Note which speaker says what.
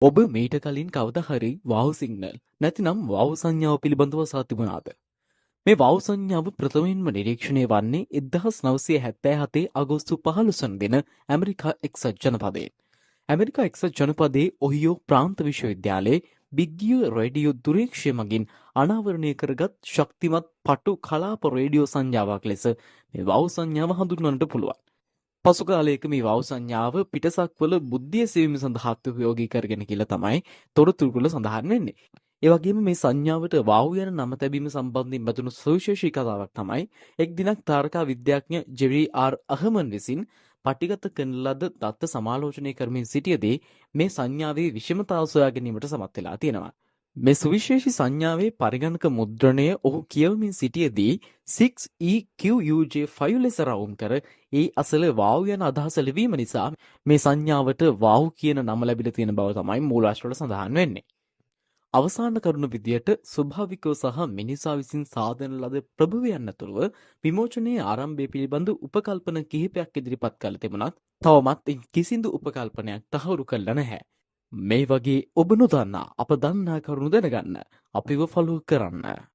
Speaker 1: ඔබ මීට කලින් කවදා හරි වාව් සිග්නල් නැතිනම් වාව් සංඥාව පිළිබඳව අසා තිබුණාද? මේ වාව් සංඥාව ප්‍රථමයෙන්ම නිරීක්ෂණය වන්නේ 1977 අගෝස්තු 15 වන දින ඇමරිකා එක්සත් ජනපදයේ. ඇමරිකා එක්සත් ජනපදයේ ඔහියෝ ප්‍රාන්ත විශ්වවිද්‍යාලයේ බිග්ගිය රේඩියෝ දුරේක්ෂය මගින් අනාවරණය කරගත් ශක්තිමත් පටු කලාප රේඩියෝ සංඥාවක් ලෙස මේ වාව් සංඥාව හඳුන්වන්නට පුළුවන්. පසු කාලයක මේ වව් සංඥාව පිටසක්වල බුද්ධිය සෙවීම සඳහා උපයෝගී කරගෙන කියලා තමයි තොරතුරු වල සඳහන් වෙන්නේ. ඒ වගේම මේ සංඥාවට වාව් යන නම තැබීම සම්බන්ධයෙන් බඳුණු සවිශේෂී කතාවක් තමයි එක් දිනක් තාරකා විද්‍යාඥ ජෙරි ආර් අහමන් විසින් පටිගත කරන ලද දත්ත සමාලෝචනය කරමින් සිටියදී මේ සංඥාවේ විෂමතාව සොයා ගැනීමට සමත් වෙලා තියෙනවා. මේ සුවිශේෂී සංඥාවේ පරිගණක මුද්‍රණය ඔහු කියවමින් සිටියදී 6EQUJ5 ලෙස රවුම් කර ඒ අසල වාව් යන අදහස ලිවීම නිසා මේ සංඥාවට වාව් කියන නම ලැබිලා තියෙන බව තමයි මූලාශ්‍රවල සඳහන් වෙන්නේ. අවසාන කරුණු විදියට ස්වභාවිකව සහ මිනිසා විසින් සාදන ලද ප්‍රභවයන් ඇතුළුව විමෝචනයේ ආරම්භය පිළිබඳ උපකල්පන කිහිපයක් ඉදිරිපත් කළ තිබුණත් තවමත් කිසිදු උපකල්පනයක් තහවුරු කළ නැහැ. මේ වගේ ඔබ නොදන්නා අප දන්නා කරුණු දැනගන්න අපිව ෆලෝ කරන්න.